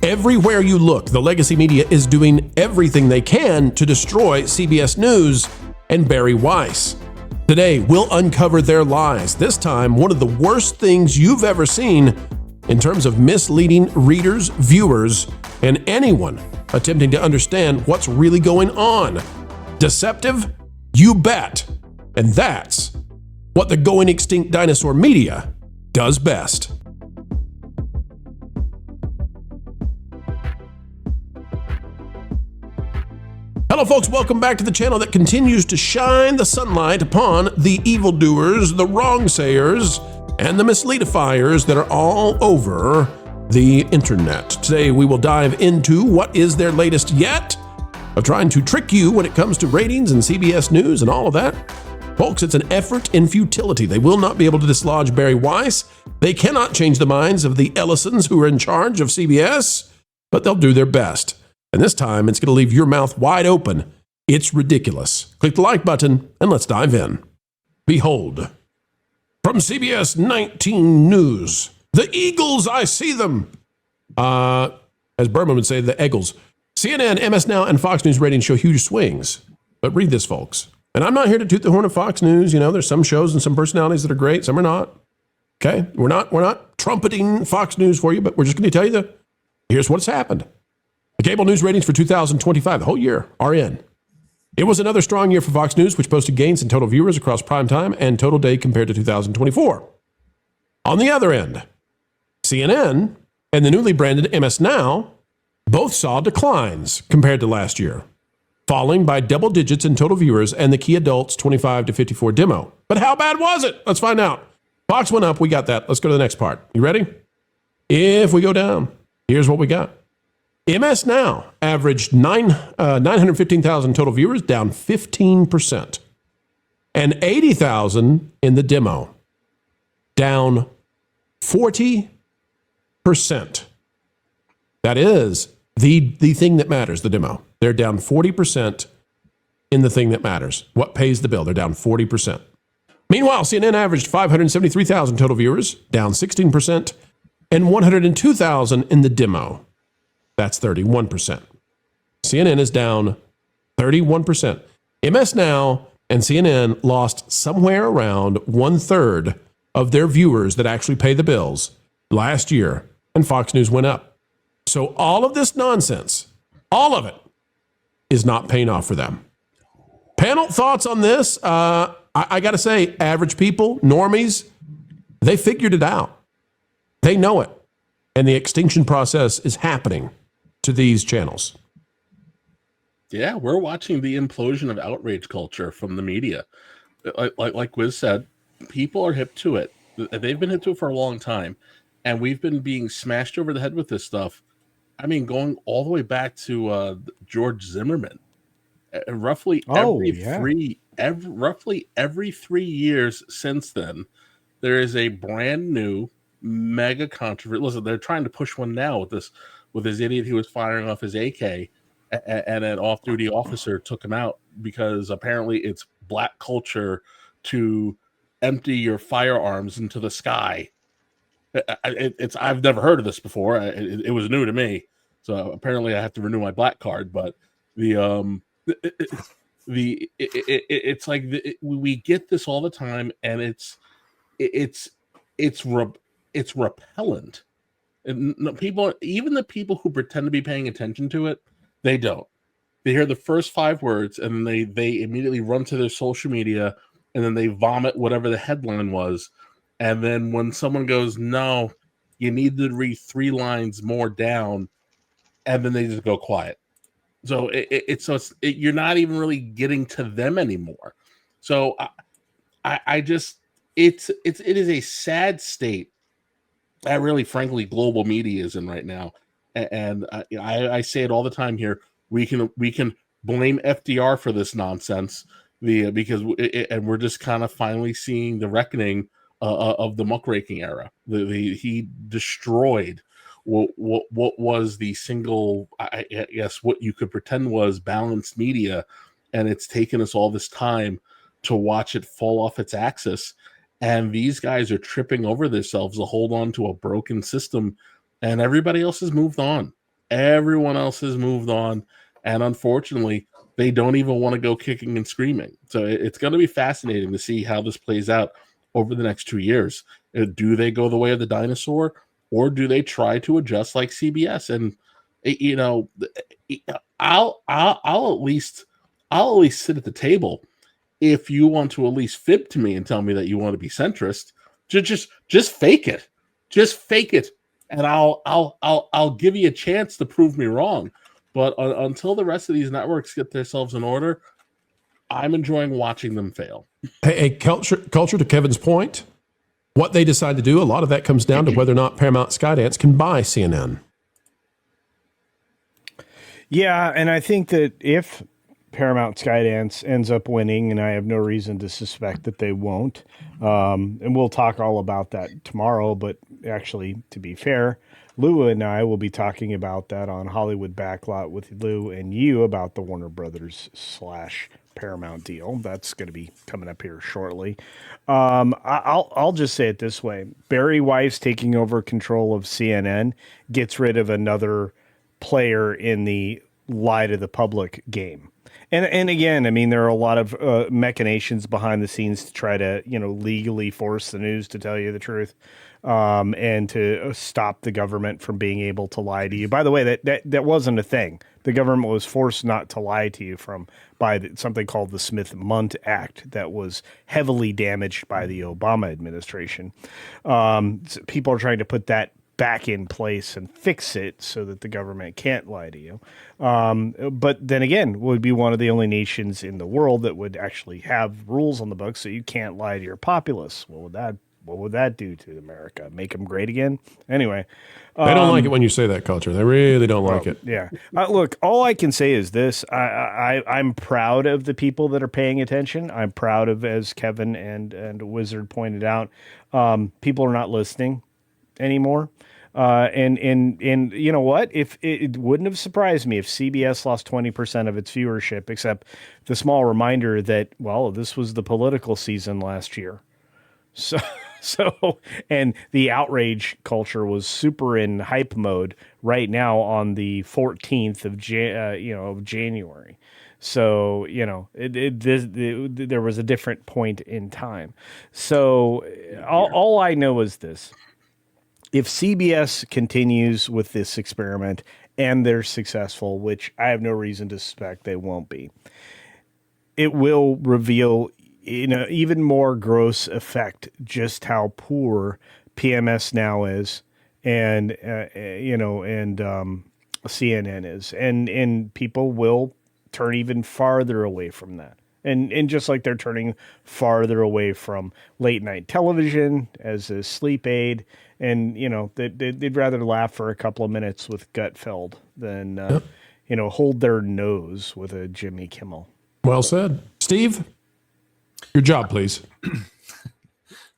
Everywhere you look, the legacy media is doing everything they can to destroy CBS News and Barry Weiss. Today, we'll uncover their lies. This time, one of the worst things you've ever seen in terms of misleading readers, viewers, and anyone attempting to understand what's really going on. Deceptive? You bet. And that's what the going extinct dinosaur media does best. Hello folks, welcome back to the channel that continues to shine the sunlight upon the evildoers, the wrongsayers, and the misleadifiers that are all over the internet. Today we will dive into what is their latest yet of trying to trick you when it comes to ratings and CBS News and all of that. Folks, it's an effort in futility. They will not be able to dislodge Barry Weiss. They cannot change the minds of the Ellisons who are in charge of CBS, but they'll do their best. And this time, it's going to leave your mouth wide open. It's ridiculous. Click the like button, and let's dive in. Behold, from CBS 19 News, the Eagles, I see them. As Berman would say, the Eagles. CNN, MS Now, and Fox News ratings show huge swings. But read this, folks. And I'm not here to toot the horn of Fox News. You know, there's some shows and some personalities that are great, some are not. Okay? We're not trumpeting Fox News for you, but we're just going to tell you that here's what's happened. The cable news ratings for 2025, the whole year, are in. It was another strong year for Fox News, which posted gains in total viewers across prime time and total day compared to 2024. On the other end, CNN and the newly branded MS Now both saw declines compared to last year, falling by double digits in total viewers and the key adults 25 to 54 demo. But how bad was it? Let's find out. Fox went up, we got that. Let's go to the next part. You ready? If we go down, here's what we got. MS Now averaged 915,000 total viewers, down 15%. And 80,000 in the demo, down 40%. That is the thing that matters, the demo. They're down 40% in the thing that matters. What pays the bill? They're down 40%. Meanwhile, CNN averaged 573,000 total viewers, down 16%, and 102,000 in the demo. That's 31%. CNN is down 31%. MS Now and CNN lost somewhere around 1/3 of their viewers that actually pay the bills last year, and Fox News went up. So all of this nonsense, all of it, is not paying off for them. Panel thoughts on this? I got to say, average people, normies, they figured it out. They know it. And the extinction process is happening to these channels. Yeah, we're watching the implosion of outrage culture from the media. Like Wiz said, people are hip to it. They've been hip to it for a long time, and we've been being smashed over the head with this stuff. I mean, going all the way back to George Zimmerman. Roughly every 3 years since then, there is a brand new mega controversy. Listen, they're trying to push one now with this idiot who was firing off his AK, and an off-duty officer took him out because apparently it's black culture to empty your firearms into the sky. I've never heard of this before. It was new to me, so apparently I have to renew my black card. But it's like we get this all the time, and it's repellent. And people, even the people who pretend to be paying attention to it, they don't. They hear the first 5 words and they immediately run to their social media, and then they vomit whatever the headline was. And then when someone goes, no, you need to read 3 lines more down, and then they just go quiet. So you're not even really getting to them anymore. So it is a sad state that really, frankly, global media is in right now. And I say it all the time here. We can blame FDR for this nonsense, because we're just kind of finally seeing the reckoning of the muckraking era. He destroyed what was the single, I guess, what you could pretend was balanced media, and it's taken us all this time to watch it fall off its axis. And these guys are tripping over themselves to hold on to a broken system, and everybody else has moved on. Everyone else has moved on, and unfortunately, they don't even want to go kicking and screaming. So it's going to be fascinating to see how this plays out over the next 2 years. Do they go the way of the dinosaur, or do they try to adjust like CBS? And you know, I'll at least sit at the table if you want to at least fib to me and tell me that you want to be centrist. Just fake it. Just fake it, and I'll give you a chance to prove me wrong. But until the rest of these networks get themselves in order, I'm enjoying watching them fail. Hey, culture to Kevin's point, what they decide to do, a lot of that comes down to whether or not Paramount Skydance can buy CNN. Yeah, and I think that if Paramount Skydance ends up winning, and I have no reason to suspect that they won't, and we'll talk all about that tomorrow, but actually, to be fair, Lou and I will be talking about that on Hollywood Backlot with Lou and you about the Warner Brothers / Paramount deal. That's going to be coming up here shortly. I'll just say it this way. Barry Weiss taking over control of CNN gets rid of another player in the lie to the public game. And again, I mean, there are a lot of machinations behind the scenes to try to, legally force the news to tell you the truth, and to stop the government from being able to lie to you. By the way, that wasn't a thing. The government was forced not to lie to you by something called the Smith-Mundt Act that was heavily damaged by the Obama administration. People are trying to put that back in place and fix it so that the government can't lie to you. But then again, would be one of the only nations in the world that would actually have rules on the books so you can't lie to your populace. What would that do to America? Make them great again? Anyway. They don't like it when you say that, culture. They really don't like it. Yeah. Look, all I can say is this. I'm proud of the people that are paying attention. I'm proud of, as Kevin and Wizard pointed out, people are not listening anymore. And you know what? If it wouldn't have surprised me if CBS lost 20% of its viewership, except the small reminder that, well, this was the political season last year. So, and the outrage culture was super in hype mode right now on the 14th of January. So, there was a different point in time. So all I know is this. If CBS continues with this experiment and they're successful, which I have no reason to suspect they won't be, it will reveal in an even more gross effect just how poor PMS now is, and CNN is, and people will turn even farther away from that. And just like they're turning farther away from late night television as a sleep aid, and they'd rather laugh for a couple of minutes with Gutfeld than hold their nose with a Jimmy Kimmel. Well said, Steve. Your job, please.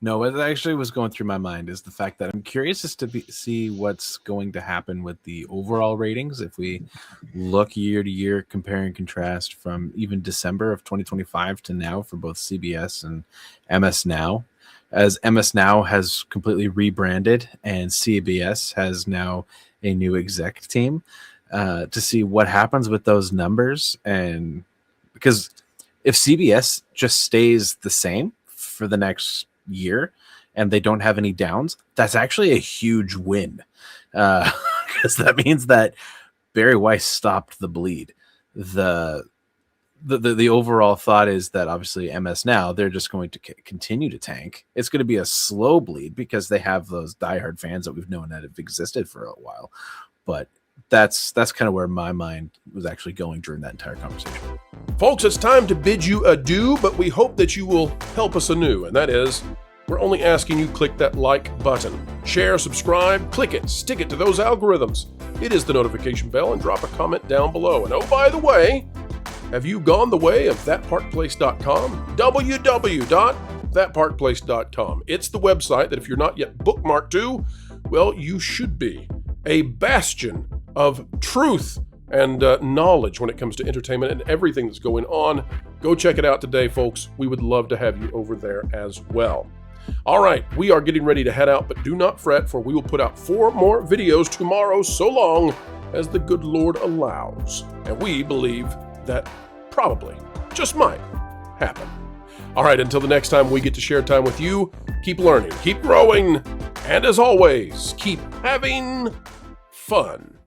No, what actually was going through my mind is the fact that I'm curious as to see what's going to happen with the overall ratings if we look year to year, compare and contrast from even December of 2025 to now for both CBS and MS Now, as MS Now has completely rebranded and CBS has now a new exec team, to see what happens with those numbers. And because if CBS just stays the same for the next year and they don't have any downs, that's actually a huge win, because that means that Barry Weiss stopped the bleed. The overall thought is that obviously MS Now, they're just going to continue to tank. It's going to be a slow bleed because they have those diehard fans that we've known that have existed for a while. But that's kind of where my mind was actually going during that entire conversation. Folks, it's time to bid you adieu, but we hope that you will help us anew, and that is, we're only asking you click that like button. Share, subscribe, click it, stick it to those algorithms. Hit the notification bell and drop a comment down below. And oh, by the way, have you gone the way of thatparkplace.com? www.thatparkplace.com. It's the website that if you're not yet bookmarked to, well, you should be. A bastion of truth and knowledge when it comes to entertainment and everything that's going on. Go check it out today, folks. We would love to have you over there as well. All right, we are getting ready to head out, but do not fret, for we will put out 4 more videos tomorrow. So long, as the good Lord allows. And we believe that probably, just might, happen. All right, until the next time we get to share time with you, keep learning, keep growing, and as always, keep having fun.